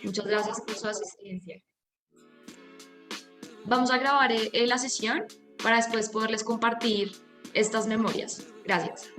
Muchas gracias por su asistencia. Vamos a grabar la sesión para después poderles compartir estas memorias. Gracias.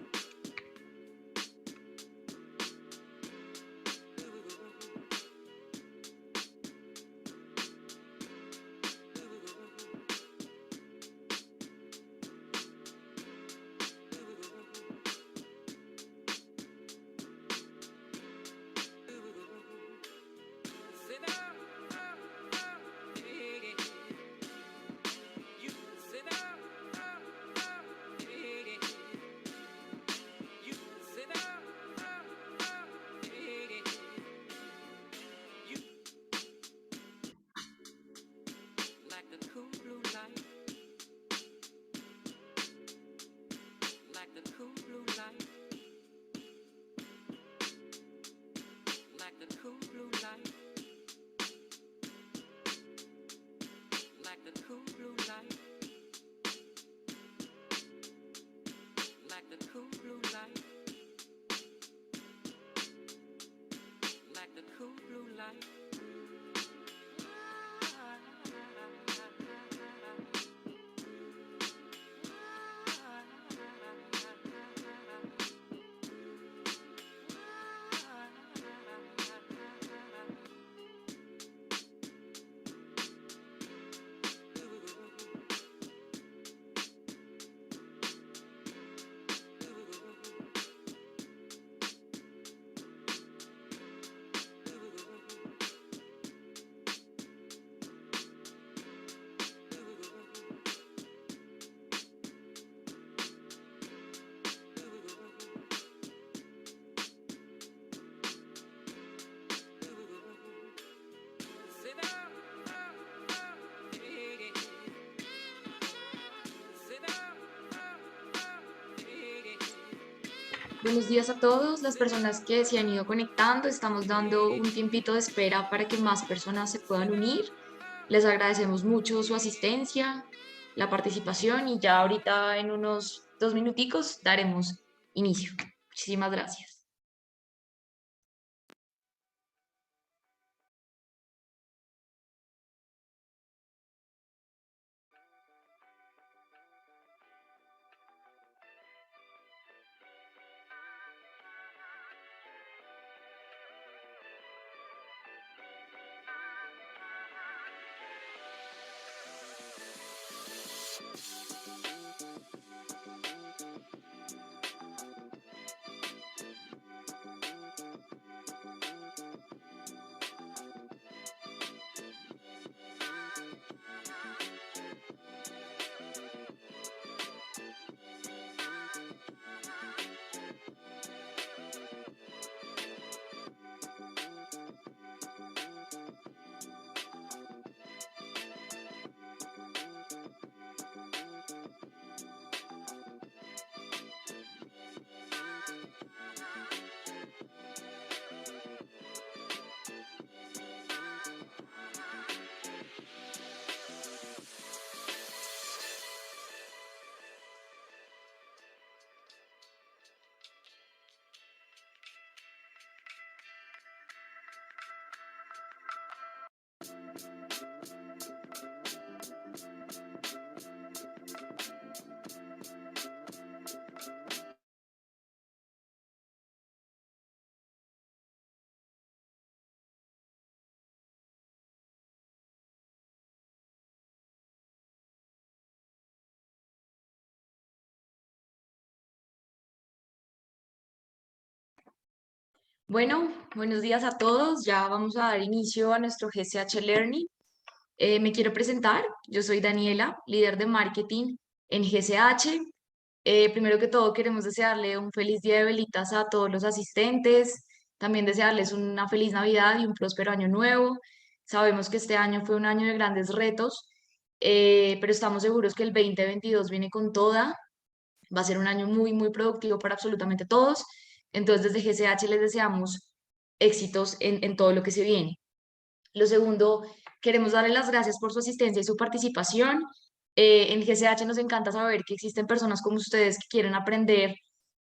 Buenos días a todos, las personas que se han ido conectando. Estamos dando un tiempito de espera para que más personas se puedan unir. Les agradecemos mucho su asistencia, la participación y ya ahorita en unos 2 minuticos daremos inicio. Muchísimas gracias. Bueno, buenos días a todos. Ya vamos a dar inicio a nuestro GCH Learning. Me quiero presentar. Yo soy Daniela, líder de marketing en GCH. Primero que todo, queremos desearle un feliz día de velitas a todos los asistentes. También desearles una feliz Navidad y un próspero año nuevo. Sabemos que este año fue un año de grandes retos, pero estamos seguros que el 2022 viene con toda. Va a ser un año muy, muy productivo para absolutamente todos. Entonces, desde GCH les deseamos éxitos en todo lo que se viene. Lo segundo, queremos darle las gracias por su asistencia y su participación. En GCH nos encanta saber que existen personas como ustedes que quieren aprender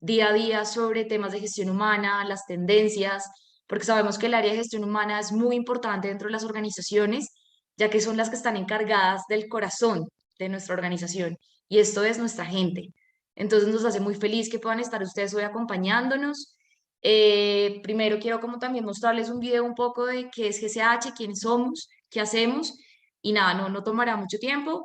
día a día sobre temas de gestión humana, las tendencias, porque sabemos que el área de gestión humana es muy importante dentro de las organizaciones, ya que son las que están encargadas del corazón de nuestra organización, y esto es nuestra gente. Entonces nos hace muy feliz que puedan estar ustedes hoy acompañándonos. Primero quiero como también mostrarles un video un poco de qué es GCH, quiénes somos, qué hacemos, y nada, no tomará mucho tiempo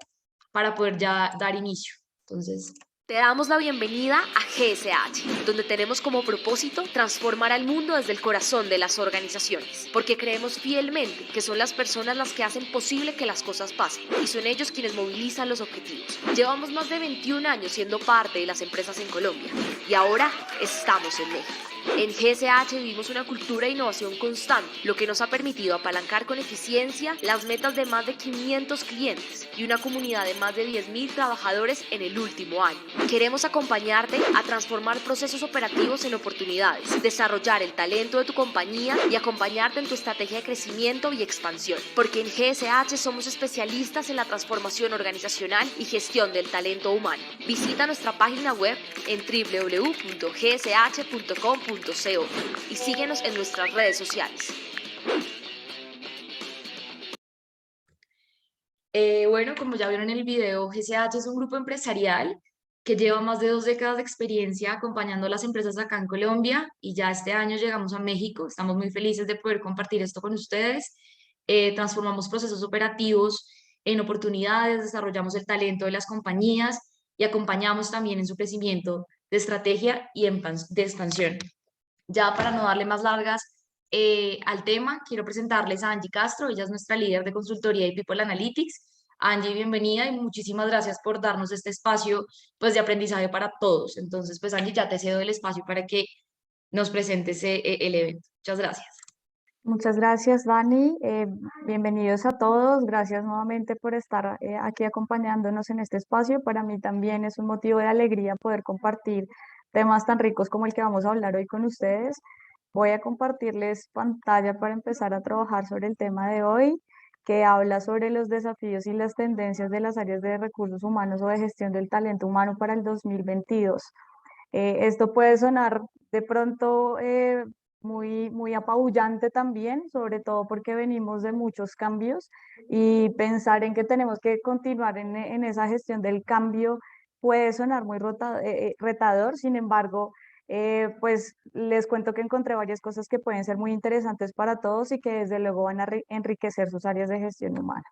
para poder ya dar inicio. Entonces, te damos la bienvenida a GSH, donde tenemos como propósito transformar al mundo desde el corazón de las organizaciones, porque creemos fielmente que son las personas las que hacen posible que las cosas pasen, y son ellos quienes movilizan los objetivos. Llevamos más de 21 años siendo parte de las empresas en Colombia, y ahora estamos en México. En GSH vivimos una cultura de innovación constante, lo que nos ha permitido apalancar con eficiencia las metas de más de 500 clientes y una comunidad de más de 10.000 trabajadores en el último año. Queremos acompañarte a transformar procesos operativos en oportunidades, desarrollar el talento de tu compañía y acompañarte en tu estrategia de crecimiento y expansión. Porque en GSH somos especialistas en la transformación organizacional y gestión del talento humano. Visita nuestra página web en www.gsh.com.co y síguenos en nuestras redes sociales. Bueno, como ya vieron en el video, GCH es un grupo empresarial que lleva más de 2 décadas de experiencia acompañando a las empresas acá en Colombia, y ya este año llegamos a México. Estamos muy felices de poder compartir esto con ustedes. Transformamos procesos operativos en oportunidades, desarrollamos el talento de las compañías y acompañamos también en su crecimiento de estrategia y de expansión. Ya para no darle más largas al tema, quiero presentarles a Angie Castro. Ella es nuestra líder de consultoría y People Analytics. Angie, bienvenida y muchísimas gracias por darnos este espacio, pues, de aprendizaje para todos. Entonces, pues, Angie, ya te cedo el espacio para que nos presentes el evento. Muchas gracias. Muchas gracias, Dani. Bienvenidos a todos. Gracias nuevamente por estar aquí acompañándonos en este espacio. Para mí también es un motivo de alegría poder compartir temas tan ricos como el que vamos a hablar hoy con ustedes. Voy a compartirles pantalla para empezar a trabajar sobre el tema de hoy, que habla sobre los desafíos y las tendencias de las áreas de recursos humanos o de gestión del talento humano para el 2022. Esto puede sonar de pronto muy apabullante también, sobre todo porque venimos de muchos cambios, y pensar en que tenemos que continuar en esa gestión del cambio puede sonar muy retador. Sin embargo, pues les cuento que encontré varias cosas que pueden ser muy interesantes para todos y que desde luego van a enriquecer sus áreas de gestión humana.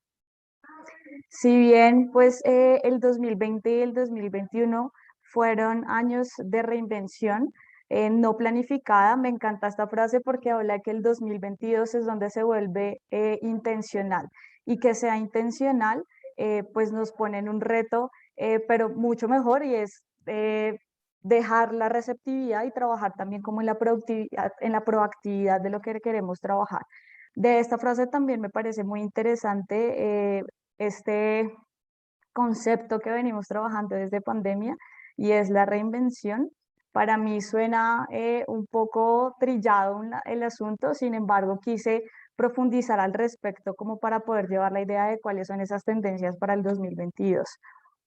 Si bien pues el 2020 y el 2021 fueron años de reinvención no planificada, me encanta esta frase porque habla que el 2022 es donde se vuelve intencional, y que sea intencional pues nos pone en un reto, pero mucho mejor, y es dejar la receptividad y trabajar también como en la proactividad de lo que queremos trabajar. De esta frase también me parece muy interesante este concepto que venimos trabajando desde pandemia, y es la reinvención. Para mí suena un poco trillado el asunto. Sin embargo, quise profundizar al respecto como para poder llevar la idea de cuáles son esas tendencias para el 2022.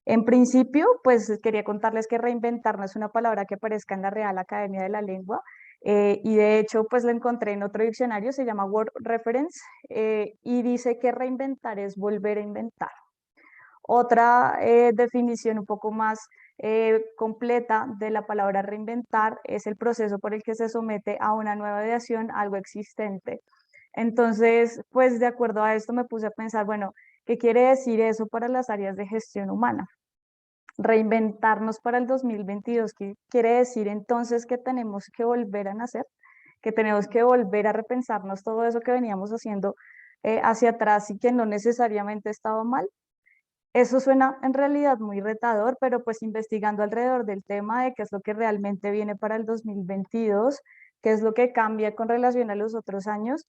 En principio, pues quería contarles que reinventar no es una palabra que aparezca en la Real Academia de la Lengua, y de hecho pues la encontré en otro diccionario, se llama Word Reference, y dice que reinventar es volver a inventar. Otra definición un poco más completa de la palabra reinventar es el proceso por el que se somete a una nueva ideación algo existente. Entonces, pues de acuerdo a esto me puse a pensar, bueno, ¿qué quiere decir eso para las áreas de gestión humana? Reinventarnos para el 2022, ¿qué quiere decir entonces? Que tenemos que volver a nacer, que tenemos que volver a repensarnos todo eso que veníamos haciendo hacia atrás y que no necesariamente estaba mal. Eso suena en realidad muy retador, pero pues investigando alrededor del tema de qué es lo que realmente viene para el 2022, qué es lo que cambia con relación a los otros años,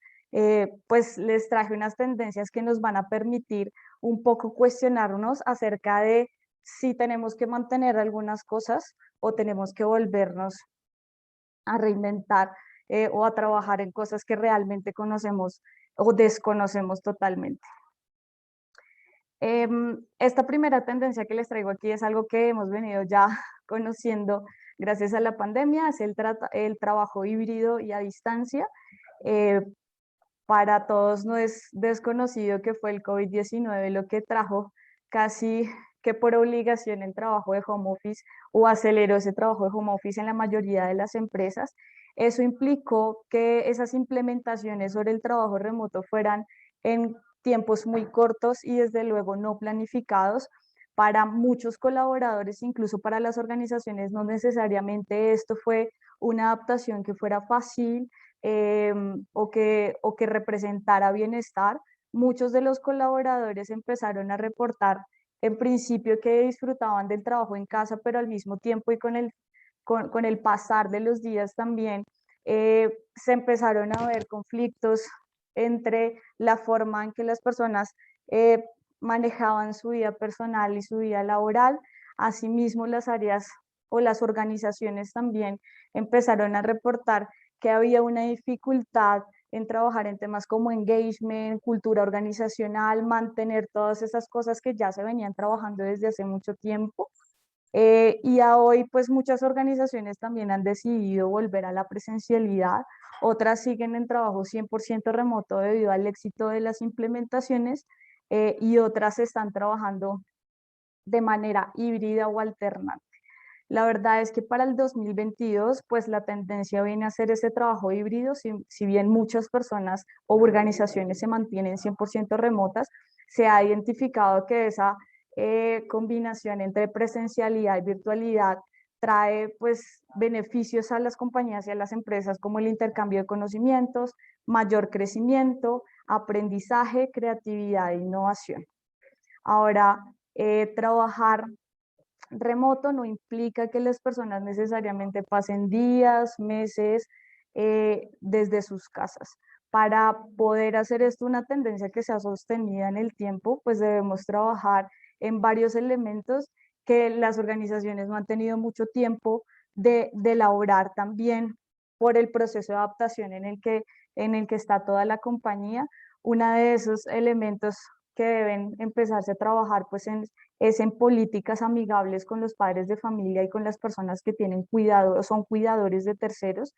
pues les traje unas tendencias que nos van a permitir un poco cuestionarnos acerca de si tenemos que mantener algunas cosas o tenemos que volvernos a reinventar o a trabajar en cosas que realmente conocemos o desconocemos totalmente. Esta primera tendencia que les traigo aquí es algo que hemos venido ya conociendo gracias a la pandemia, es el trabajo híbrido y a distancia. Eh, para todos no es desconocido que fue el COVID-19 lo que trajo casi que por obligación el trabajo de home office o aceleró ese trabajo de home office en la mayoría de las empresas. Eso implicó que esas implementaciones sobre el trabajo remoto fueran en tiempos muy cortos y desde luego no planificados. Para muchos colaboradores, incluso para las organizaciones, no necesariamente esto fue una adaptación que fuera fácil, o que representara bienestar. Muchos de los colaboradores empezaron a reportar en principio que disfrutaban del trabajo en casa, pero al mismo tiempo y con el pasar de los días también se empezaron a ver conflictos entre la forma en que las personas manejaban su vida personal y su vida laboral. Asimismo, las áreas o las organizaciones también empezaron a reportar que había una dificultad en trabajar en temas como engagement, cultura organizacional, mantener todas esas cosas que ya se venían trabajando desde hace mucho tiempo. Y a hoy, pues muchas organizaciones también han decidido volver a la presencialidad, otras siguen en trabajo 100% remoto debido al éxito de las implementaciones, y otras están trabajando de manera híbrida o alternante. La verdad es que para el 2022, pues la tendencia viene a ser ese trabajo híbrido, si bien muchas personas o organizaciones se mantienen 100% remotas, se ha identificado que esa combinación entre presencialidad y virtualidad trae pues beneficios a las compañías y a las empresas como el intercambio de conocimientos, mayor crecimiento, aprendizaje, creatividad e innovación. Ahora, trabajar remoto no implica que las personas necesariamente pasen días, meses desde sus casas. Para poder hacer esto una tendencia que sea sostenida en el tiempo, pues debemos trabajar en varios elementos que las organizaciones no han tenido mucho tiempo de elaborar también por el proceso de adaptación en el que está toda la compañía. Uno de esos elementos que deben empezarse a trabajar pues es en políticas amigables con los padres de familia y con las personas que tienen cuidado, son cuidadores de terceros.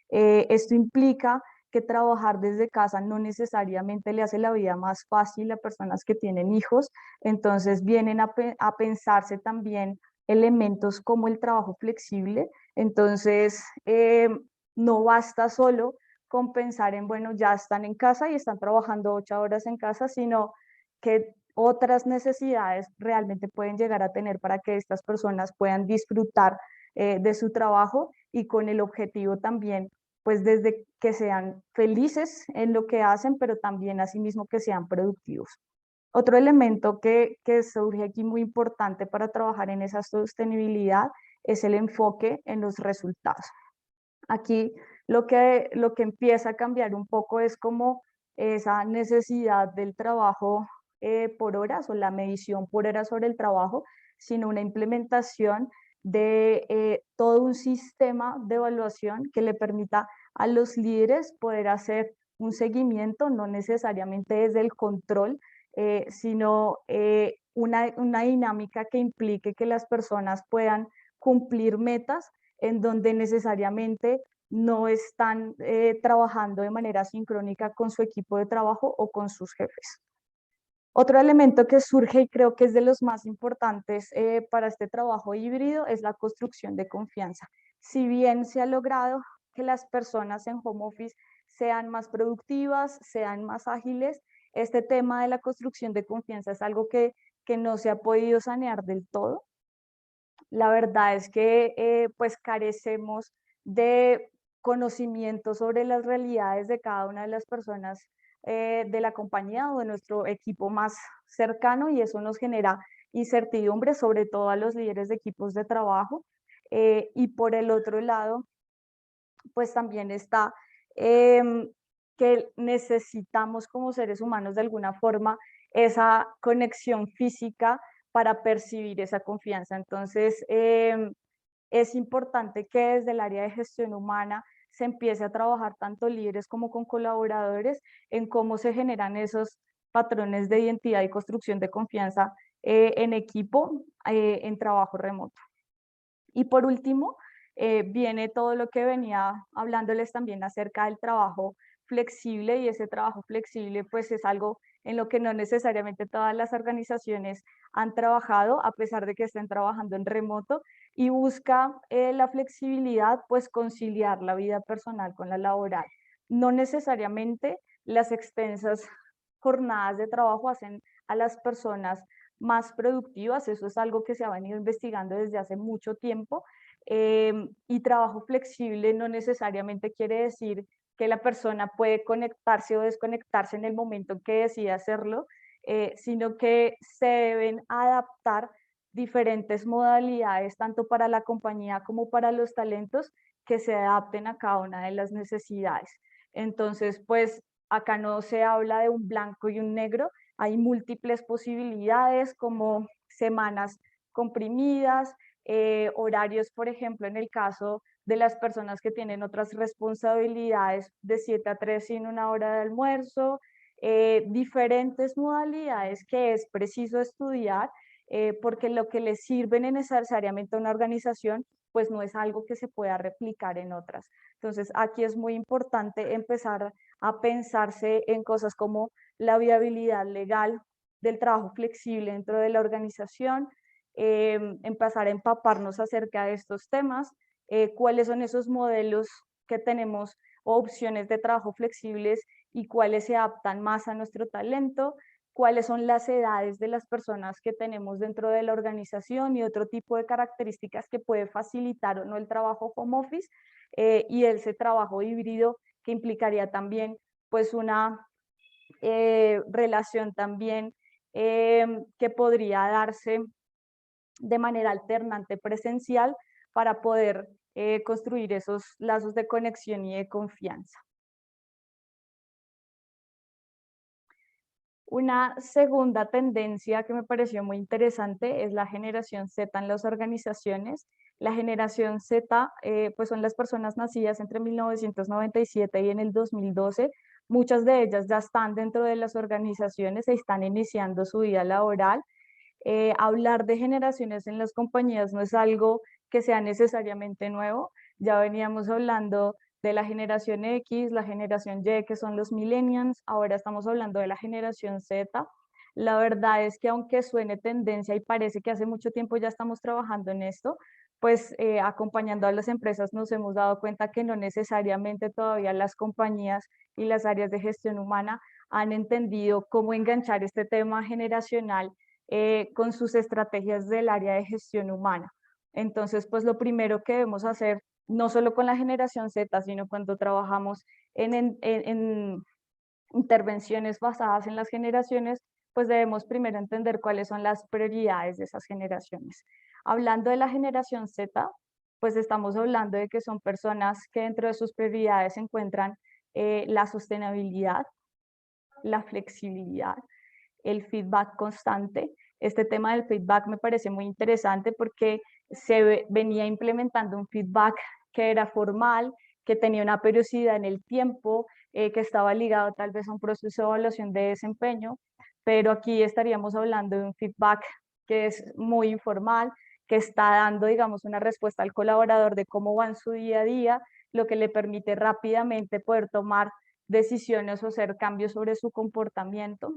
Esto implica que trabajar desde casa no necesariamente le hace la vida más fácil a personas que tienen hijos, entonces vienen a pensarse también elementos como el trabajo flexible, entonces no basta solo con pensar en, bueno, ya están en casa y están trabajando 8 horas en casa, sino que otras necesidades realmente pueden llegar a tener para que estas personas puedan disfrutar de su trabajo y con el objetivo también, pues desde que sean felices en lo que hacen, pero también asimismo que sean productivos. Otro elemento que surge aquí muy importante para trabajar en esa sostenibilidad es el enfoque en los resultados. Aquí lo que empieza a cambiar un poco es como esa necesidad del trabajo por horas o la medición por horas sobre el trabajo, sino una implementación de todo un sistema de evaluación que le permita a los líderes poder hacer un seguimiento, no necesariamente desde el control, sino una dinámica que implique que las personas puedan cumplir metas en donde necesariamente no están trabajando de manera sincrónica con su equipo de trabajo o con sus jefes. Otro elemento que surge y creo que es de los más importantes para este trabajo híbrido es la construcción de confianza. Si bien se ha logrado que las personas en home office sean más productivas, sean más ágiles, este tema de la construcción de confianza es algo que no se ha podido sanear del todo. La verdad es que pues carecemos de conocimiento sobre las realidades de cada una de las personas de la compañía o de nuestro equipo más cercano y eso nos genera incertidumbre, sobre todo a los líderes de equipos de trabajo. Y por el otro lado, pues también está que necesitamos como seres humanos de alguna forma esa conexión física para percibir esa confianza. Entonces, es importante que desde el área de gestión humana se empiece a trabajar tanto líderes como con colaboradores en cómo se generan esos patrones de identidad y construcción de confianza en equipo, en trabajo remoto. Y por último, viene todo lo que venía hablándoles también acerca del trabajo flexible, y ese trabajo flexible pues es algo en lo que no necesariamente todas las organizaciones han trabajado, a pesar de que estén trabajando en remoto, y busca la flexibilidad, pues conciliar la vida personal con la laboral. No necesariamente las extensas jornadas de trabajo hacen a las personas más productivas, eso es algo que se ha venido investigando desde hace mucho tiempo, y trabajo flexible no necesariamente quiere decir que la persona puede conectarse o desconectarse en el momento en que decide hacerlo, sino que se deben adaptar diferentes modalidades, tanto para la compañía como para los talentos, que se adapten a cada una de las necesidades. Entonces, pues acá no se habla de un blanco y un negro, hay múltiples posibilidades como semanas comprimidas, horarios, por ejemplo, en el caso de las personas que tienen otras responsabilidades de 7 a 3 sin una hora de almuerzo, diferentes modalidades que es preciso estudiar, porque lo que le sirve necesariamente a una organización pues no es algo que se pueda replicar en otras. Entonces aquí es muy importante empezar a pensarse en cosas como la viabilidad legal del trabajo flexible dentro de la organización, empezar a empaparnos acerca de estos temas, cuáles son esos modelos que tenemos o opciones de trabajo flexibles y cuáles se adaptan más a nuestro talento, cuáles son las edades de las personas que tenemos dentro de la organización y otro tipo de características que puede facilitar o no el trabajo home office, y ese trabajo híbrido que implicaría también pues una relación también que podría darse de manera alternante presencial para poder construir esos lazos de conexión y de confianza. Una segunda tendencia que me pareció muy interesante es la generación Z en las organizaciones. La generación Z, pues son las personas nacidas entre 1997 y en el 2012. Muchas de ellas ya están dentro de las organizaciones, están iniciando su vida laboral. Hablar de generaciones en las compañías no es algo que sea necesariamente nuevo. Ya veníamos hablando de la generación X, la generación Y, que son los millennials, ahora estamos hablando de la generación Z. La verdad es que aunque suene tendencia y parece que hace mucho tiempo ya estamos trabajando en esto, pues acompañando a las empresas nos hemos dado cuenta que no necesariamente todavía las compañías y las áreas de gestión humana han entendido cómo enganchar este tema generacional con sus estrategias del área de gestión humana. Entonces, pues lo primero que debemos hacer, no solo con la generación Z, sino cuando trabajamos en intervenciones basadas en las generaciones, pues debemos primero entender cuáles son las prioridades de esas generaciones. Hablando de la generación Z, pues estamos hablando de que son personas que dentro de sus prioridades se encuentran la sostenibilidad, la flexibilidad, el feedback constante. Este tema del feedback me parece muy interesante porque venía implementando un feedback que era formal, que tenía una periodicidad en el tiempo, que estaba ligado tal vez a un proceso de evaluación de desempeño, pero aquí estaríamos hablando de un feedback que es muy informal, que está dando, digamos, una respuesta al colaborador de cómo va en su día a día, lo que le permite rápidamente poder tomar decisiones o hacer cambios sobre su comportamiento.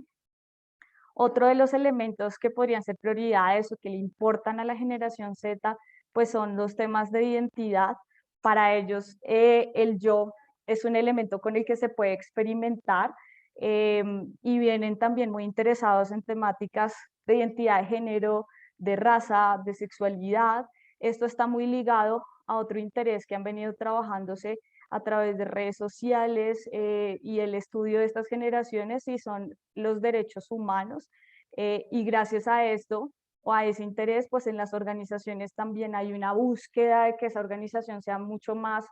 Otro de los elementos que podrían ser prioridades o que le importan a la generación Z, pues son los temas de identidad. Para ellos, el yo es un elemento con el que se puede experimentar, y vienen también muy interesados en temáticas de identidad de género, de raza, de sexualidad. Esto está muy ligado a otro interés que han venido trabajándose a través de redes sociales, y el estudio de estas generaciones, y son los derechos humanos. Y gracias a esto o a ese interés, pues en las organizaciones también hay una búsqueda de que esa organización sea mucho más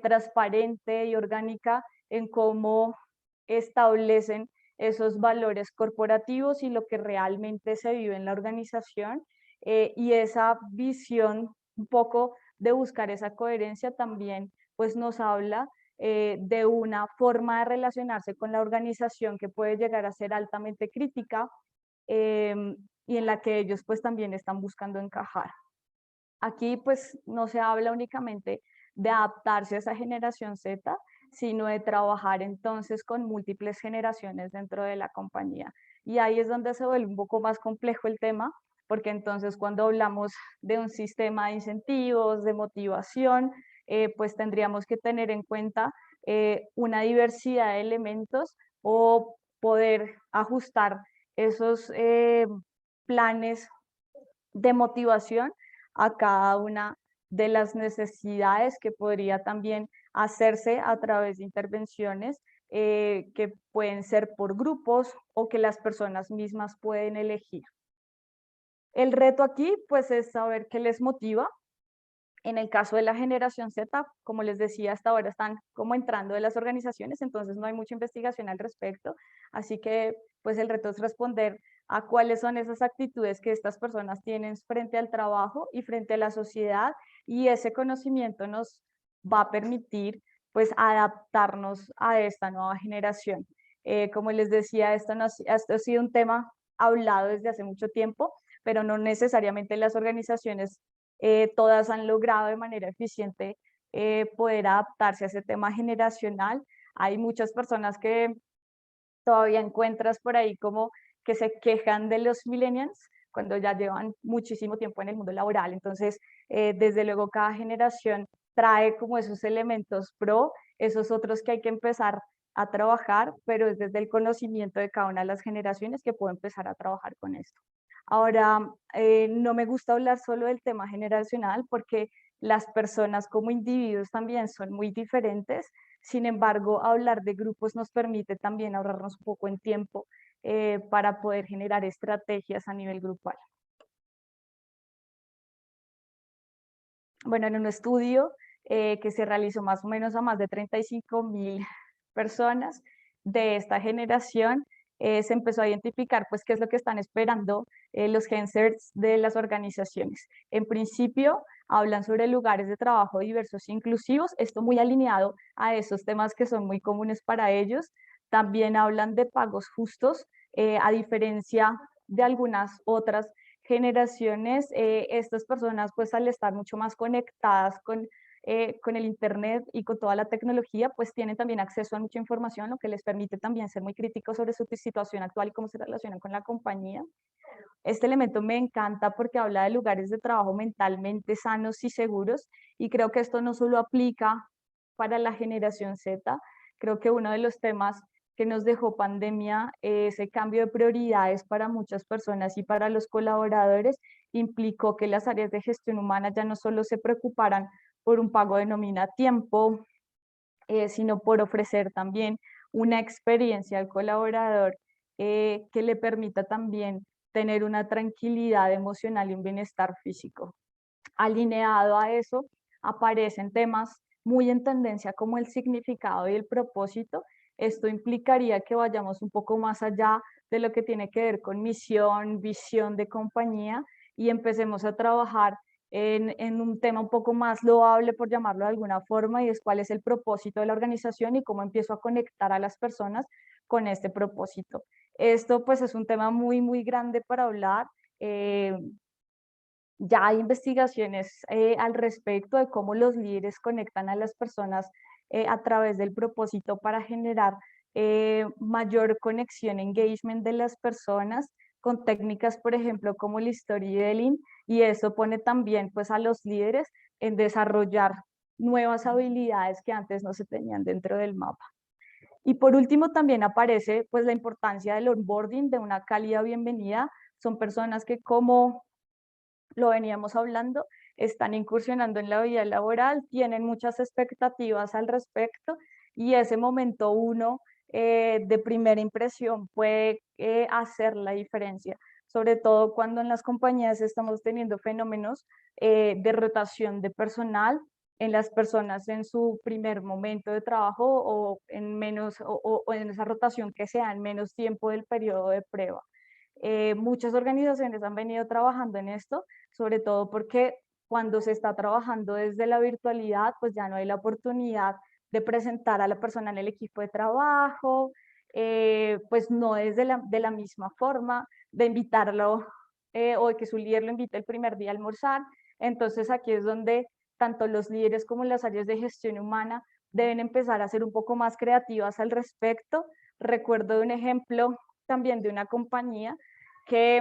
transparente y orgánica en cómo establecen esos valores corporativos y lo que realmente se vive en la organización, y esa visión un poco de buscar esa coherencia también pues nos habla de una forma de relacionarse con la organización que puede llegar a ser altamente crítica, y en la que ellos pues también están buscando encajar. Aquí pues no se habla únicamente de adaptarse a esa generación Z, sino de trabajar entonces con múltiples generaciones dentro de la compañía. Y ahí es donde se vuelve un poco más complejo el tema, porque entonces cuando hablamos de un sistema de incentivos, de motivación, pues tendríamos que tener en cuenta una diversidad de elementos o poder ajustar esos planes de motivación a cada una de las necesidades que podría también hacerse a través de intervenciones que pueden ser por grupos o que las personas mismas pueden elegir. El reto aquí pues es saber qué les motiva. En el caso de la generación Z, como les decía, hasta ahora están como entrando de las organizaciones, entonces no hay mucha investigación al respecto, así que pues el reto es responder a cuáles son esas actitudes que estas personas tienen frente al trabajo y frente a la sociedad, y ese conocimiento nos va a permitir pues adaptarnos a esta nueva generación. Como les decía, esto ha sido un tema hablado desde hace mucho tiempo, pero no necesariamente las organizaciones todas han logrado de manera eficiente poder adaptarse a ese tema generacional. Hay muchas personas que todavía encuentras por ahí como que se quejan de los millennials cuando ya llevan muchísimo tiempo en el mundo laboral. Entonces, desde luego cada generación trae como esos elementos pro, esos otros que hay que empezar a trabajar, pero es desde el conocimiento de cada una de las generaciones que puedo empezar a trabajar con esto. Ahora, no me gusta hablar solo del tema generacional porque las personas como individuos también son muy diferentes. Sin embargo, hablar de grupos nos permite también ahorrarnos un poco en tiempo para poder generar estrategias a nivel grupal. Bueno, en un estudio que se realizó más o menos a más de 35.000 personas de esta generación, se empezó a identificar pues qué es lo que están esperando los Gen Zers de las organizaciones. En principio, hablan sobre lugares de trabajo diversos e inclusivos, esto muy alineado a esos temas que son muy comunes para ellos. También hablan de pagos justos, a diferencia de algunas otras generaciones, estas personas pues al estar mucho más conectadas con el Internet y con toda la tecnología, pues tienen también acceso a mucha información, lo que les permite también ser muy críticos sobre su situación actual y cómo se relacionan con la compañía. Este elemento me encanta porque habla de lugares de trabajo mentalmente sanos y seguros, y creo que esto no solo aplica para la generación Z, creo que uno de los temas que nos dejó pandemia, ese cambio de prioridades para muchas personas y para los colaboradores, implicó que las áreas de gestión humana ya no solo se preocuparan por un pago de nómina a tiempo, sino por ofrecer también una experiencia al colaborador que le permita también tener una tranquilidad emocional y un bienestar físico. Alineado a eso, aparecen temas muy en tendencia como el significado y el propósito. Esto implicaría que vayamos un poco más allá de lo que tiene que ver con misión, visión de compañía, y empecemos a trabajar en un tema un poco más loable, por llamarlo de alguna forma, y es cuál es el propósito de la organización y cómo empiezo a conectar a las personas con este propósito. Esto pues es un tema muy, muy grande para hablar. Ya hay investigaciones al respecto de cómo los líderes conectan a las personas a través del propósito para generar mayor conexión, engagement de las personas con técnicas, por ejemplo, como el storytelling, y eso pone también pues a los líderes en desarrollar nuevas habilidades que antes no se tenían dentro del mapa. Y por último también aparece pues la importancia del onboarding, de una cálida bienvenida. Son personas que, como lo veníamos hablando, están incursionando en la vida laboral, tienen muchas expectativas al respecto, y ese momento uno de primera impresión puede hacer la diferencia, sobre todo cuando en las compañías estamos teniendo fenómenos de rotación de personal en las personas en su primer momento de trabajo, o en menos o en esa rotación que sea en menos tiempo del periodo de prueba. Muchas organizaciones han venido trabajando en esto, sobre todo porque cuando se está trabajando desde la virtualidad, pues ya no hay la oportunidad de presentar a la persona en el equipo de trabajo, pues no es de la misma forma, de invitarlo o de que su líder lo invite el primer día a almorzar. Entonces aquí es donde tanto los líderes como las áreas de gestión humana deben empezar a ser un poco más creativas al respecto. Recuerdo un ejemplo también de una compañía que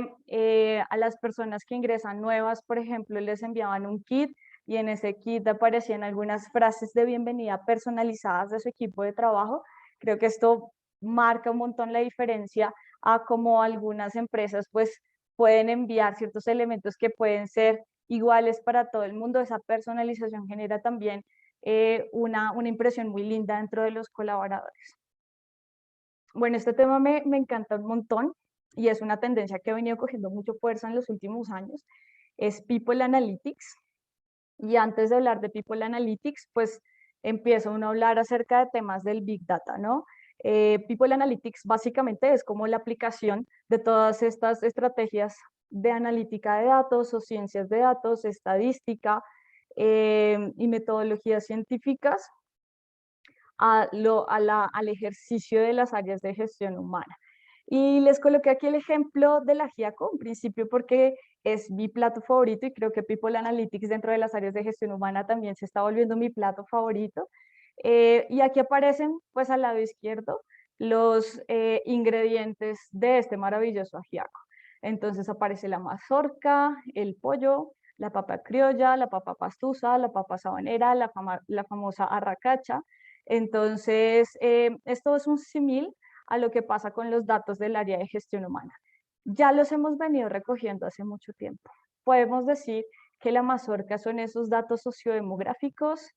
a las personas que ingresan nuevas, por ejemplo, les enviaban un kit y en ese kit aparecían algunas frases de bienvenida personalizadas de su equipo de trabajo. Creo que esto marca un montón la diferencia a cómo algunas empresas pues pueden enviar ciertos elementos que pueden ser iguales para todo el mundo. Esa personalización genera también una impresión muy linda dentro de los colaboradores. Bueno, este tema me encanta un montón y es una tendencia que ha venido cogiendo mucho fuerza en los últimos años. Es People Analytics. Y antes de hablar de People Analytics, pues empieza uno a hablar acerca de temas del Big Data, ¿no? People Analytics básicamente es como la aplicación de todas estas estrategias de analítica de datos o ciencias de datos, estadística y metodologías científicas al ejercicio de las áreas de gestión humana. Y les coloqué aquí el ejemplo de la GIACO, en principio porque es mi plato favorito y creo que People Analytics dentro de las áreas de gestión humana también se está volviendo mi plato favorito. Y aquí aparecen, pues al lado izquierdo, los ingredientes de este maravilloso ajiaco. Entonces aparece la mazorca, el pollo, la papa criolla, la papa pastusa, la papa sabanera, la famosa arracacha. Entonces, esto es un símil a lo que pasa con los datos del área de gestión humana. Ya los hemos venido recogiendo hace mucho tiempo. Podemos decir que la mazorca son esos datos sociodemográficos,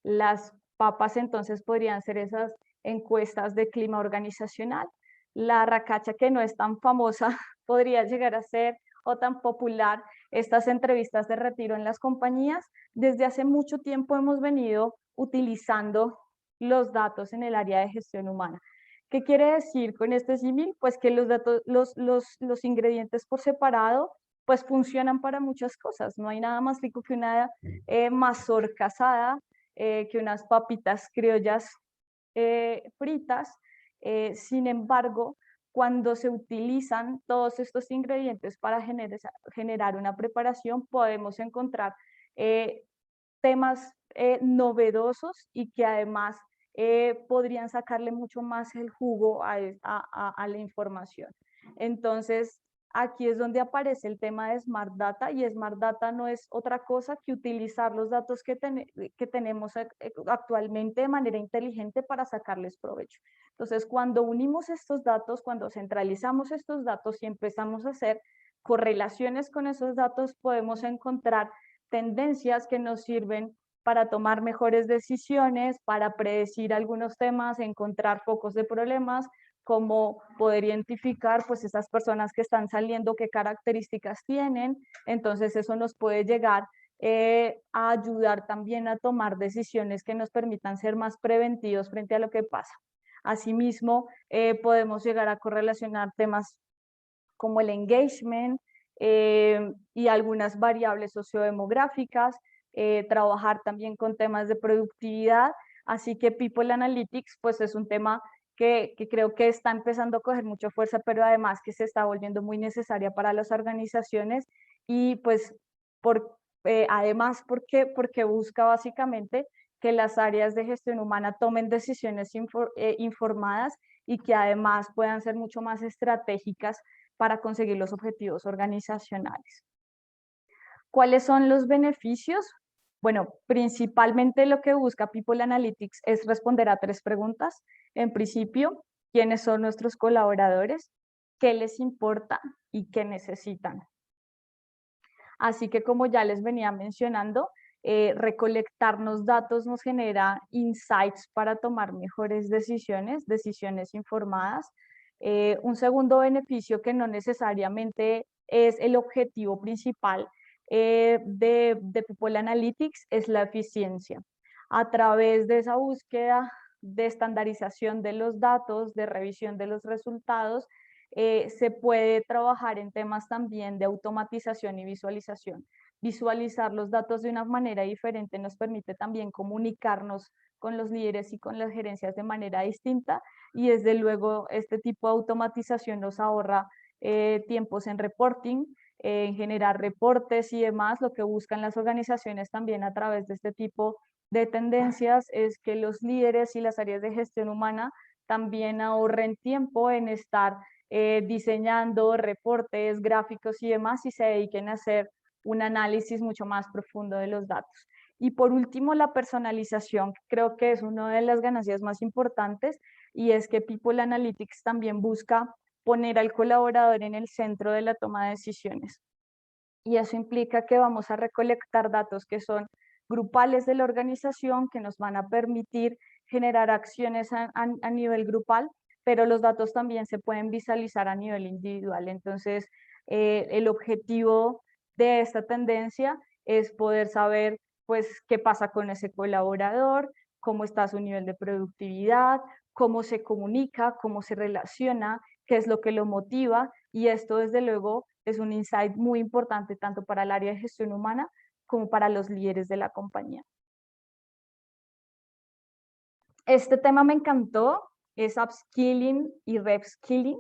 las papas entonces podrían ser esas encuestas de clima organizacional, la racacha que no es tan famosa podría llegar a ser o tan popular estas entrevistas de retiro en las compañías. Desde hace mucho tiempo hemos venido utilizando los datos en el área de gestión humana. ¿Qué quiere decir con este símil? Pues que los datos, los ingredientes por separado, pues funcionan para muchas cosas. No hay nada más rico que una mazorca asada, que unas papitas criollas fritas. Sin embargo, cuando se utilizan todos estos ingredientes para generar una preparación, podemos encontrar temas novedosos y que además podrían sacarle mucho más el jugo a la información. Entonces, aquí es donde aparece el tema de Smart Data y Smart Data no es otra cosa que utilizar los datos que tenemos actualmente de manera inteligente para sacarles provecho. Entonces, cuando unimos estos datos, cuando centralizamos estos datos y empezamos a hacer correlaciones con esos datos, podemos encontrar tendencias que nos sirven para tomar mejores decisiones, para predecir algunos temas, encontrar focos de problemas, como poder identificar pues esas personas que están saliendo, qué características tienen. Entonces eso nos puede llegar a ayudar también a tomar decisiones que nos permitan ser más preventivos frente a lo que pasa. Asimismo, podemos llegar a correlacionar temas como el engagement y algunas variables sociodemográficas, trabajar también con temas de productividad. Así que People Analytics pues es un tema que creo que está empezando a coger mucha fuerza, pero además que se está volviendo muy necesaria para las organizaciones y pues además porque busca básicamente que las áreas de gestión humana tomen decisiones informadas y que además puedan ser mucho más estratégicas para conseguir los objetivos organizacionales. ¿Cuáles son los beneficios? Bueno, principalmente lo que busca People Analytics es responder a 3 preguntas. En principio, ¿quiénes son nuestros colaboradores? ¿Qué les importa? ¿Y qué necesitan? Así que como ya les venía mencionando, recolectarnos datos nos genera insights para tomar mejores decisiones informadas. Un segundo beneficio que no necesariamente es el objetivo principal de People Analytics es la eficiencia. A través de esa búsqueda de estandarización de los datos, de revisión de los resultados, se puede trabajar en temas también de automatización y visualización. Visualizar los datos de una manera diferente nos permite también comunicarnos con los líderes y con las gerencias de manera distinta y desde luego este tipo de automatización nos ahorra tiempos en reporting, en generar reportes y demás, lo que buscan las organizaciones también a través de este tipo de tendencias es que los líderes y las áreas de gestión humana también ahorren tiempo en estar diseñando reportes, gráficos y demás y se dediquen a hacer un análisis mucho más profundo de los datos. Y por último, la personalización, creo que es una de las ganancias más importantes y es que People Analytics también busca poner al colaborador en el centro de la toma de decisiones. Y eso implica que vamos a recolectar datos que son grupales de la organización, que nos van a permitir generar acciones a nivel grupal, pero los datos también se pueden visualizar a nivel individual. Entonces, el objetivo de esta tendencia es poder saber, pues, qué pasa con ese colaborador, cómo está su nivel de productividad, cómo se comunica, cómo se relaciona, qué es lo que lo motiva, y esto desde luego es un insight muy importante tanto para el área de gestión humana como para los líderes de la compañía. Este tema me encantó, es upskilling y reskilling.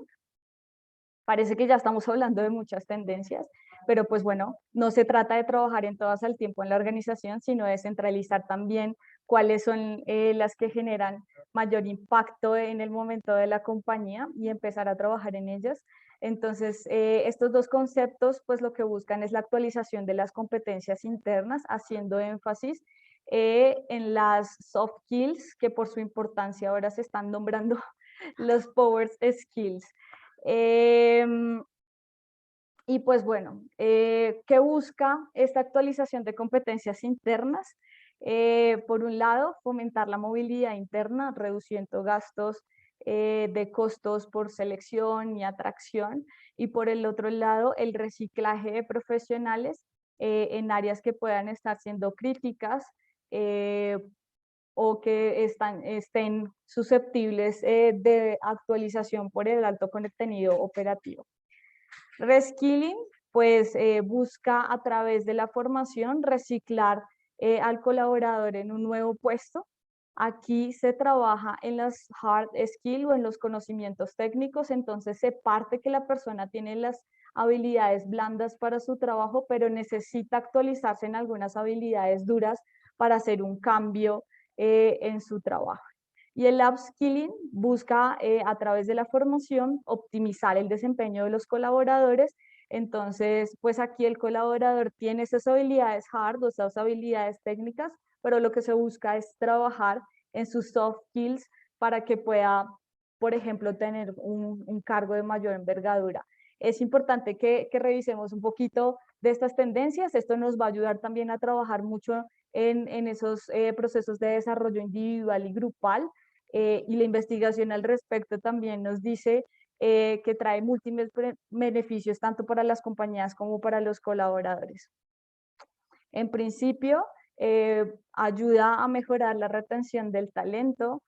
Parece que ya estamos hablando de muchas tendencias, pero pues bueno, no se trata de trabajar en todas al tiempo en la organización, sino de centralizar también cuáles son las que generan mayor impacto en el momento de la compañía y empezar a trabajar en ellas. Entonces, estos dos conceptos, pues lo que buscan es la actualización de las competencias internas, haciendo énfasis en las soft skills, que por su importancia ahora se están nombrando los power skills. Y pues bueno, ¿qué busca esta actualización de competencias internas? Por un lado, fomentar la movilidad interna, reduciendo gastos de costos por selección y atracción. Y por el otro lado, el reciclaje de profesionales en áreas que puedan estar siendo críticas o que estén susceptibles de actualización por el alto contenido operativo. Reskilling, pues busca a través de la formación reciclar al colaborador en un nuevo puesto. Aquí se trabaja en las hard skills o en los conocimientos técnicos, entonces se parte que la persona tiene las habilidades blandas para su trabajo, pero necesita actualizarse en algunas habilidades duras para hacer un cambio en su trabajo. Y el upskilling busca a través de la formación optimizar el desempeño de los colaboradores. Entonces, pues aquí el colaborador tiene esas habilidades hard o esas habilidades técnicas, pero lo que se busca es trabajar en sus soft skills para que pueda, por ejemplo, tener un cargo de mayor envergadura. Es importante que revisemos un poquito de estas tendencias. Esto nos va a ayudar también a trabajar mucho en esos procesos de desarrollo individual y grupal. Y la investigación al respecto también nos dice que trae múltiples beneficios tanto para las compañías como para los colaboradores. En principio, ayuda a mejorar la retención del talento,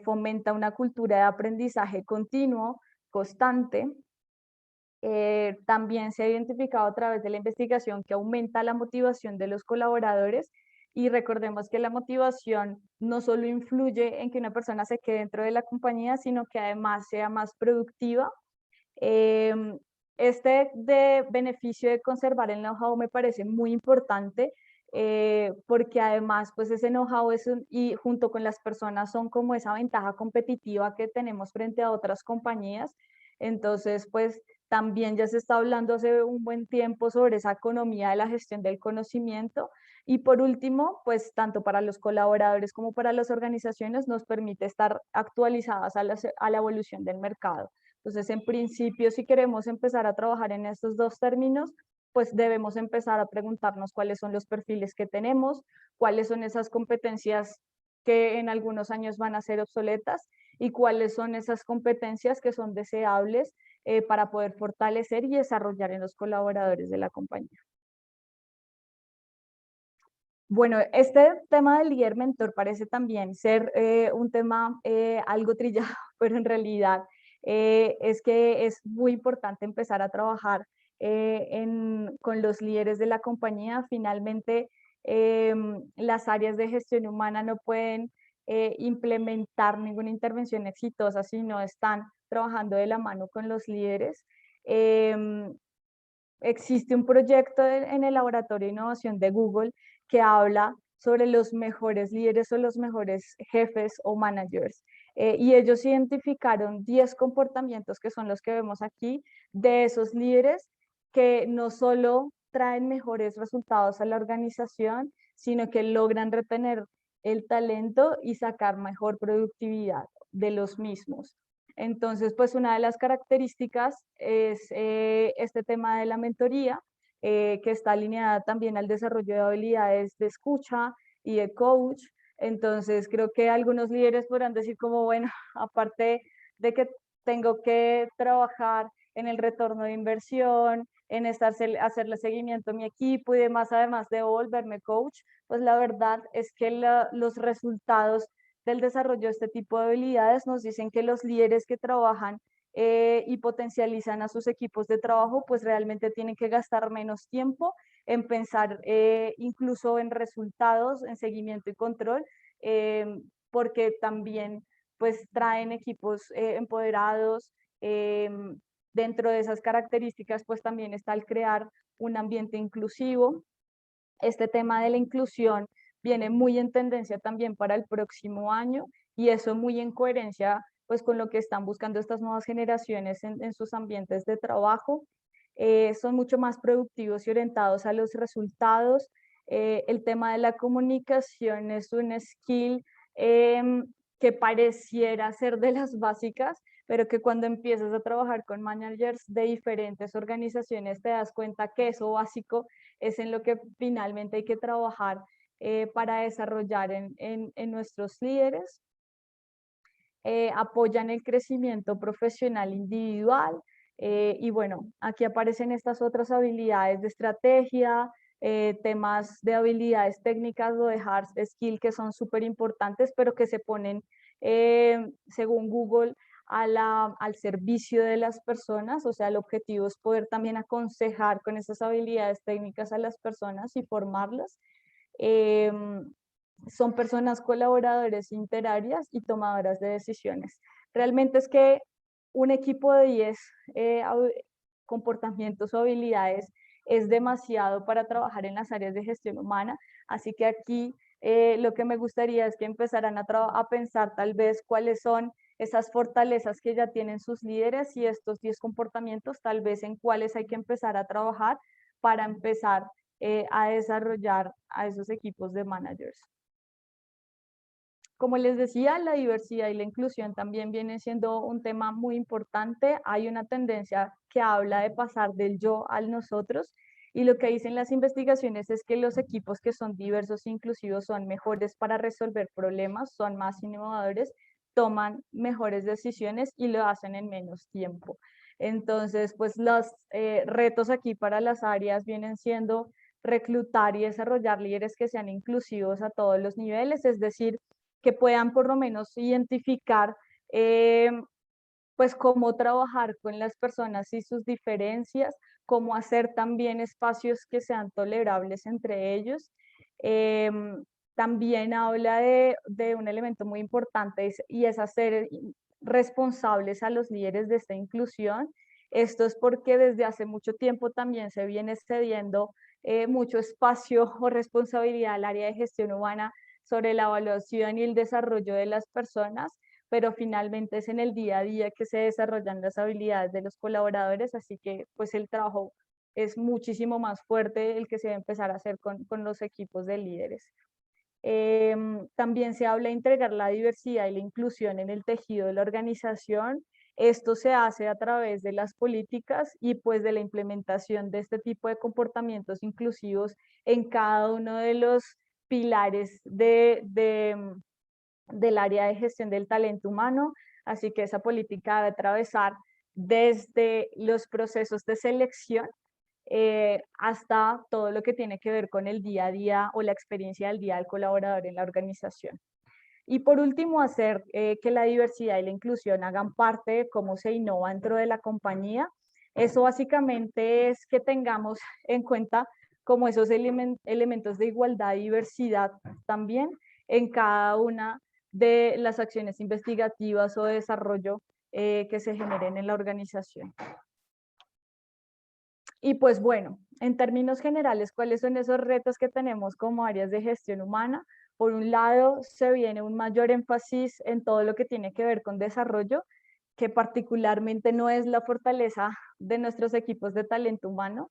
fomenta una cultura de aprendizaje continuo, constante. También se ha identificado a través de la investigación que aumenta la motivación de los colaboradores y recordemos que la motivación no solo influye en que una persona se quede dentro de la compañía, sino que además sea más productiva. Este de beneficio de conservar el know-how me parece muy importante porque además pues ese know-how y junto con las personas son como esa ventaja competitiva que tenemos frente a otras compañías. Entonces pues también ya se está hablando hace un buen tiempo sobre esa economía de la gestión del conocimiento. Y por último, pues tanto para los colaboradores como para las organizaciones nos permite estar actualizadas a la evolución del mercado. Entonces, en principio, si queremos empezar a trabajar en estos dos términos, pues debemos empezar a preguntarnos cuáles son los perfiles que tenemos, cuáles son esas competencias que en algunos años van a ser obsoletas y cuáles son esas competencias que son deseables para poder fortalecer y desarrollar en los colaboradores de la compañía. Bueno, este tema del líder mentor parece también ser un tema algo trillado, pero en realidad es que es muy importante empezar a trabajar con los líderes de la compañía. Finalmente, las áreas de gestión humana no pueden implementar ninguna intervención exitosa si no están trabajando de la mano con los líderes. Existe un proyecto en el Laboratorio de Innovación de Google que habla sobre los mejores líderes o los mejores jefes o managers. Y ellos identificaron 10 comportamientos que son los que vemos aquí de esos líderes que no solo traen mejores resultados a la organización, sino que logran retener el talento y sacar mejor productividad de los mismos. Entonces, pues una de las características es este tema de la mentoría, que está alineada también al desarrollo de habilidades de escucha y de coach. Entonces, creo que algunos líderes podrán decir como, bueno, aparte de que tengo que trabajar en el retorno de inversión, en hacerle seguimiento a mi equipo y demás, además de volverme coach, pues la verdad es que los resultados del desarrollo de este tipo de habilidades nos dicen que los líderes que trabajan y potencializan a sus equipos de trabajo, pues realmente tienen que gastar menos tiempo en pensar incluso en resultados, en seguimiento y control, porque también pues traen equipos empoderados. Dentro de esas características pues también está el crear un ambiente inclusivo. Este tema de la inclusión viene muy en tendencia también para el próximo año y eso muy en coherencia pues con lo que están buscando estas nuevas generaciones en sus ambientes de trabajo. Son mucho más productivos y orientados a los resultados. El tema de la comunicación es un skill que pareciera ser de las básicas, pero que cuando empiezas a trabajar con managers de diferentes organizaciones te das cuenta que eso básico es en lo que finalmente hay que trabajar para desarrollar en nuestros líderes. Apoyan el crecimiento profesional individual y bueno, aquí aparecen estas otras habilidades de estrategia, temas de habilidades técnicas o de hard skill que son súper importantes, pero que se ponen, según Google, al servicio de las personas. O sea, el objetivo es poder también aconsejar con esas habilidades técnicas a las personas y formarlas. Son personas colaboradores interáreas y tomadoras de decisiones. Realmente es que un equipo de 10 comportamientos o habilidades es demasiado para trabajar en las áreas de gestión humana, así que aquí lo que me gustaría es que empezaran a pensar tal vez cuáles son esas fortalezas que ya tienen sus líderes y estos 10 comportamientos, tal vez en cuáles hay que empezar a trabajar para empezar a desarrollar a esos equipos de managers. Como les decía, la diversidad y la inclusión también viene siendo un tema muy importante. Hay una tendencia que habla de pasar del yo al nosotros y lo que dicen las investigaciones es que los equipos que son diversos e inclusivos son mejores para resolver problemas, son más innovadores, toman mejores decisiones y lo hacen en menos tiempo. Entonces, pues los retos aquí para las áreas vienen siendo reclutar y desarrollar líderes que sean inclusivos a todos los niveles, es decir, que puedan por lo menos identificar pues cómo trabajar con las personas y sus diferencias, cómo hacer también espacios que sean tolerables entre ellos. También habla de un elemento muy importante y es hacer responsables a los líderes de esta inclusión. Esto es porque desde hace mucho tiempo también se viene cediendo mucho espacio o responsabilidad al área de gestión humana sobre la evaluación y el desarrollo de las personas, pero finalmente es en el día a día que se desarrollan las habilidades de los colaboradores, así que pues el trabajo es muchísimo más fuerte el que se va a empezar a hacer con los equipos de líderes. También se habla de integrar la diversidad y la inclusión en el tejido de la organización. Esto se hace a través de las políticas y pues de la implementación de este tipo de comportamientos inclusivos en cada uno de los pilares del área de gestión del talento humano. Así que esa política debe atravesar desde los procesos de selección hasta todo lo que tiene que ver con el día a día o la experiencia del día del colaborador en la organización. Y por último, hacer que la diversidad y la inclusión hagan parte de cómo se innova dentro de la compañía. Eso básicamente es que tengamos en cuenta como esos elementos de igualdad y diversidad también en cada una de las acciones investigativas o de desarrollo que se generen en la organización. Y pues bueno, en términos generales, ¿cuáles son esos retos que tenemos como áreas de gestión humana? Por un lado, se viene un mayor énfasis en todo lo que tiene que ver con desarrollo, que particularmente no es la fortaleza de nuestros equipos de talento humano.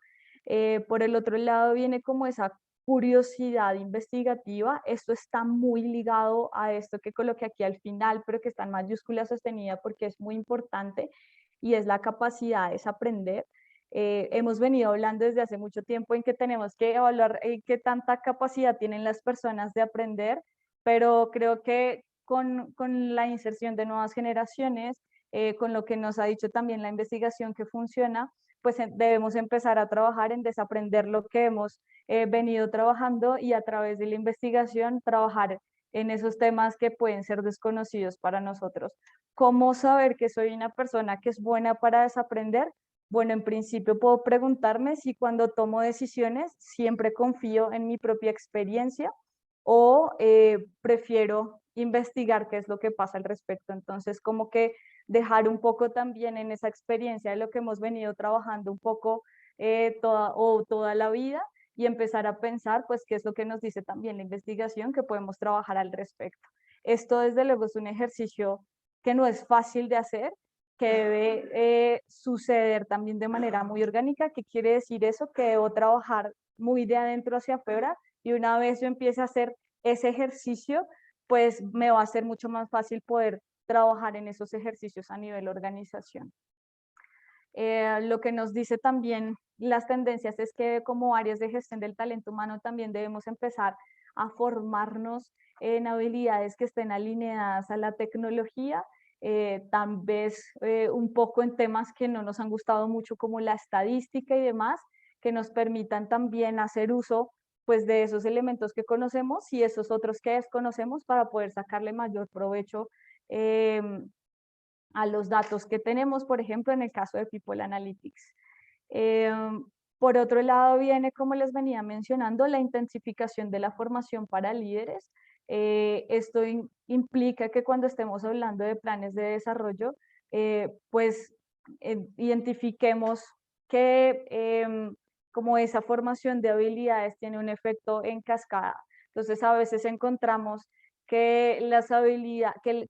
Por el otro lado, viene como esa curiosidad investigativa. Esto está muy ligado a esto que coloqué aquí al final, pero que está en mayúscula sostenida porque es muy importante, y es la capacidad de desaprender. Hemos venido hablando desde hace mucho tiempo en que tenemos que evaluar qué tanta capacidad tienen las personas de aprender, pero creo que con la inserción de nuevas generaciones, con lo que nos ha dicho también la investigación que funciona, pues debemos empezar a trabajar en desaprender lo que hemos venido trabajando, y a través de la investigación trabajar en esos temas que pueden ser desconocidos para nosotros. ¿Cómo saber que soy una persona que es buena para desaprender? Bueno, en principio puedo preguntarme si cuando tomo decisiones siempre confío en mi propia experiencia o prefiero investigar qué es lo que pasa al respecto. Entonces, como que dejar un poco también en esa experiencia de lo que hemos venido trabajando un poco toda la vida, y empezar a pensar, pues, qué es lo que nos dice también la investigación que podemos trabajar al respecto. Esto, desde luego, es un ejercicio que no es fácil de hacer, que debe suceder también de manera muy orgánica. ¿Qué quiere decir eso? Que debo trabajar muy de adentro hacia afuera, y una vez yo empiece a hacer ese ejercicio, pues me va a ser mucho más fácil poder trabajar en esos ejercicios a nivel organización. Lo que nos dice también las tendencias es que como áreas de gestión del talento humano también debemos empezar a formarnos en habilidades que estén alineadas a la tecnología, tal vez un poco en temas que no nos han gustado mucho como la estadística y demás, que nos permitan también hacer uso, pues, de esos elementos que conocemos y esos otros que desconocemos, para poder sacarle mayor provecho a los datos que tenemos, por ejemplo, en el caso de People Analytics. Por otro lado, viene, como les venía mencionando, la intensificación de la formación para líderes. Esto implica que cuando estemos hablando de planes de desarrollo, pues identifiquemos que como esa formación de habilidades tiene un efecto en cascada. Entonces, a veces encontramos que,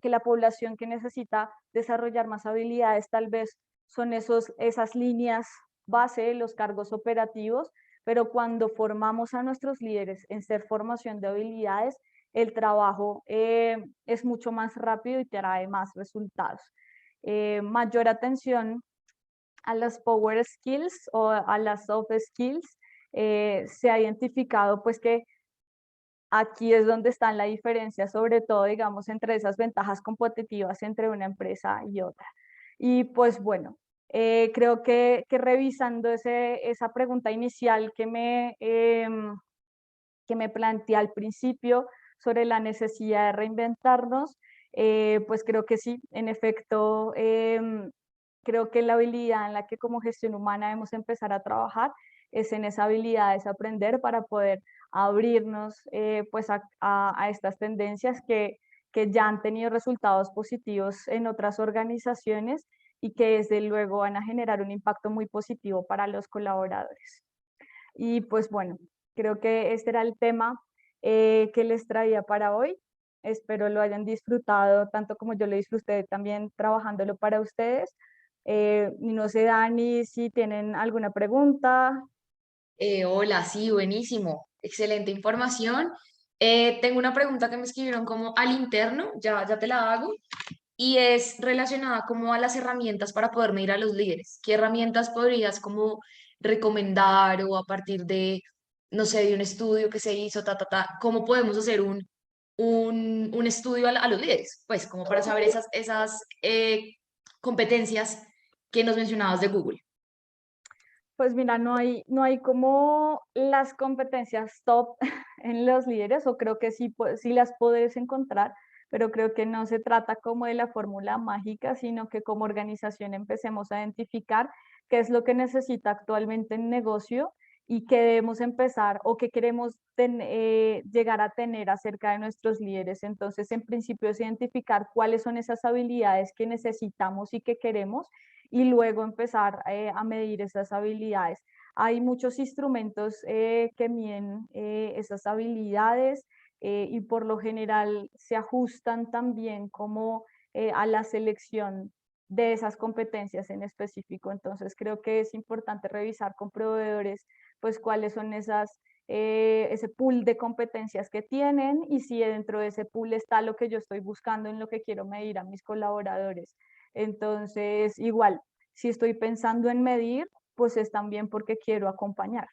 que la población que necesita desarrollar más habilidades tal vez son esas líneas base, los cargos operativos, pero cuando formamos a nuestros líderes en ser formación de habilidades, el trabajo es mucho más rápido y trae más resultados. Mayor atención a las power skills o a las soft skills. Se ha identificado pues que aquí es donde está la diferencia, sobre todo, digamos, entre esas ventajas competitivas entre una empresa y otra. Y pues bueno, creo que revisando esa pregunta inicial que me planteé al principio sobre la necesidad de reinventarnos, pues creo que sí, en efecto, creo que la habilidad en la que como gestión humana debemos empezar a trabajar es en esa habilidad de aprender para poder abrirnos pues a estas tendencias que ya han tenido resultados positivos en otras organizaciones, y que desde luego van a generar un impacto muy positivo para los colaboradores. Y pues bueno, creo que este era el tema que les traía para hoy. Espero lo hayan disfrutado tanto como yo lo disfruté también trabajándolo para ustedes. No sé, Dani, si tienen alguna pregunta. Hola, sí, buenísimo. Excelente información. Tengo una pregunta que me escribieron como al interno, ya te la hago, y es relacionada como a las herramientas para poder medir a los líderes. ¿Qué herramientas podrías como recomendar, o a partir de, no sé, de un estudio que se hizo, cómo podemos hacer un estudio a los líderes? Pues como para saber esas competencias que nos mencionabas de Google. Pues mira, no hay como las competencias top en los líderes, o creo que sí, sí las puedes encontrar, pero creo que no se trata como de la fórmula mágica, sino que como organización empecemos a identificar qué es lo que necesita actualmente el negocio y qué debemos empezar o qué queremos llegar a tener acerca de nuestros líderes. Entonces, en principio es identificar cuáles son esas habilidades que necesitamos y que queremos, y luego empezar a medir esas habilidades. Hay muchos instrumentos que miden esas habilidades y por lo general se ajustan también como a la selección de esas competencias en específico. Entonces creo que es importante revisar con proveedores pues cuáles son ese pool de competencias que tienen y si dentro de ese pool está lo que yo estoy buscando en lo que quiero medir a mis colaboradores. Entonces, igual, si estoy pensando en medir, pues es también porque quiero acompañar,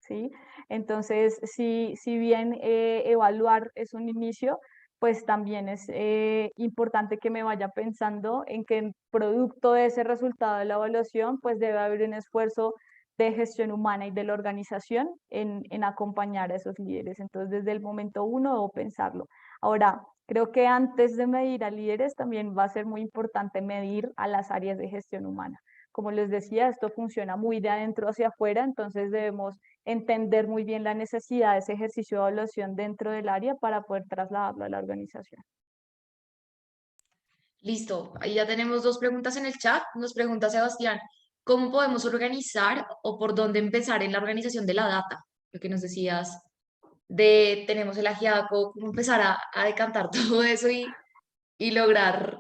¿sí? Entonces, si bien evaluar es un inicio, pues también es importante que me vaya pensando en que en producto de ese resultado de la evaluación, pues debe haber un esfuerzo de gestión humana y de la organización en acompañar a esos líderes. Entonces, desde el momento uno debo pensarlo. Ahora, creo que antes de medir a líderes, también va a ser muy importante medir a las áreas de gestión humana. Como les decía, esto funciona muy de adentro hacia afuera, entonces debemos entender muy bien la necesidad de ese ejercicio de evaluación dentro del área para poder trasladarlo a la organización. Listo, ahí ya tenemos dos preguntas en el chat. Nos pregunta Sebastián, ¿cómo podemos organizar o por dónde empezar en la organización de la data? Lo que nos decías de tenemos el ajiaco, cómo empezar a decantar todo eso y lograr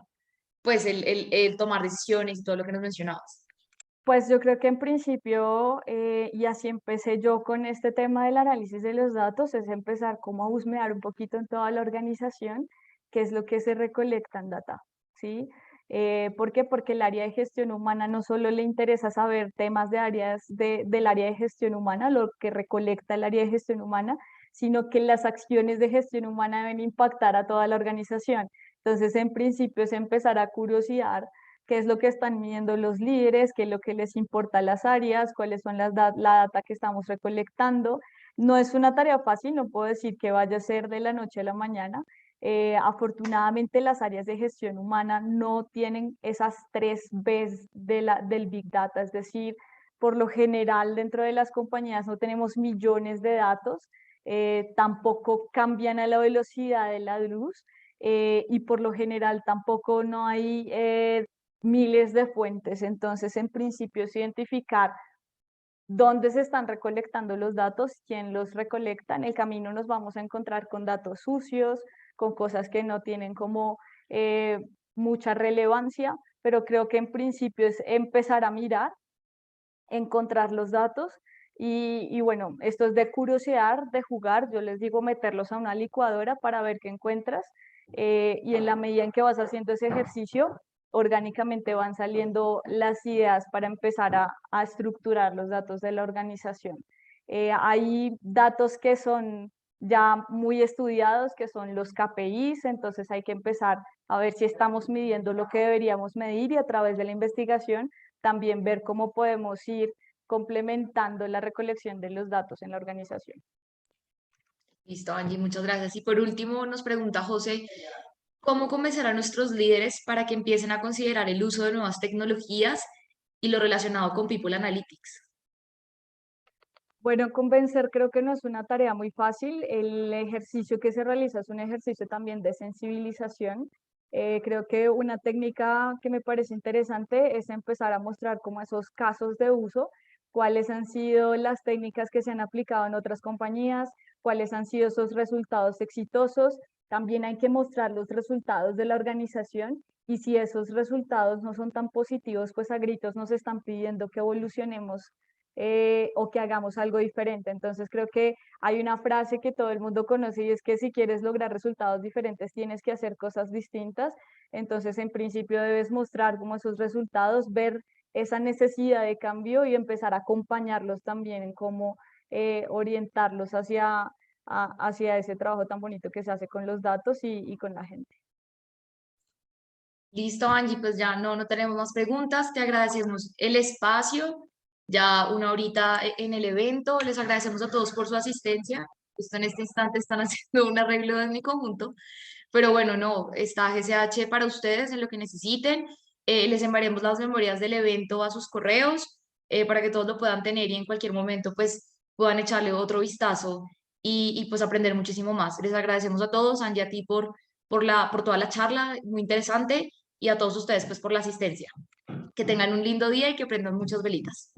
pues el tomar decisiones y todo lo que nos mencionabas. Pues yo creo que en principio, y así empecé yo con este tema del análisis de los datos, es empezar como a husmear un poquito en toda la organización, qué es lo que se recolecta en data, ¿sí? ¿Por qué? Porque el área de gestión humana no solo le interesa saber temas de del área de gestión humana, lo que recolecta el área de gestión humana, sino que las acciones de gestión humana deben impactar a toda la organización. Entonces, en principio es empezar a curiosidad qué es lo que están midiendo los líderes, qué es lo que les importa a las áreas, cuáles son la data que estamos recolectando. No es una tarea fácil, no puedo decir que vaya a ser de la noche a la mañana. Afortunadamente las áreas de gestión humana no tienen esas 3 Bs del Big Data, es decir, por lo general dentro de las compañías no tenemos millones de datos, tampoco cambian a la velocidad de la luz y por lo general tampoco no hay miles de fuentes. Entonces, en principio, es identificar dónde se están recolectando los datos, quién los recolecta. En el camino nos vamos a encontrar con datos sucios, con cosas que no tienen como eh, mucha relevancia, pero creo que en principio es empezar a mirar, encontrar los datos y bueno, esto es de curiosear, de jugar, yo les digo meterlos a una licuadora para ver qué encuentras y en la medida en que vas haciendo ese ejercicio, orgánicamente van saliendo las ideas para empezar a estructurar los datos de la organización. Hay datos que son ya muy estudiados, que son los KPIs, entonces hay que empezar a ver si estamos midiendo lo que deberíamos medir y a través de la investigación también ver cómo podemos ir complementando la recolección de los datos en la organización. Listo, Angie, muchas gracias. Y por último, nos pregunta José, ¿cómo convencer a nuestros líderes para que empiecen a considerar el uso de nuevas tecnologías y lo relacionado con People Analytics? Bueno, convencer creo que no es una tarea muy fácil. El ejercicio que se realiza es un ejercicio también de sensibilización. Creo que una técnica que me parece interesante es empezar a mostrar como esos casos de uso, cuáles han sido las técnicas que se han aplicado en otras compañías, cuáles han sido esos resultados exitosos. También hay que mostrar los resultados de la organización y si esos resultados no son tan positivos, pues a gritos nos están pidiendo que evolucionemos o que hagamos algo diferente. Entonces creo que hay una frase que todo el mundo conoce y es que si quieres lograr resultados diferentes tienes que hacer cosas distintas. Entonces en principio debes mostrar como esos resultados, ver esa necesidad de cambio y empezar a acompañarlos también en cómo orientarlos hacia ese trabajo tan bonito que se hace con los datos y con la gente. Listo, Angie, pues ya no tenemos más preguntas. Te agradecemos el espacio, ya una horita en el evento. Les agradecemos a todos por su asistencia. Justo en este instante están haciendo un arreglo en mi conjunto. Pero bueno, no, está GCH para ustedes en lo que necesiten. Les enviaremos las memorias del evento a sus correos para que todos lo puedan tener y en cualquier momento pues puedan echarle otro vistazo y pues aprender muchísimo más. Les agradecemos a todos, Angie, a ti por toda la charla, muy interesante y a todos ustedes pues por la asistencia. Que tengan un lindo día y que prendan muchas velitas.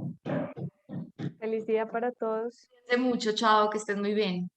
Feliz día para todos. Cuídense mucho, chao, que estés muy bien.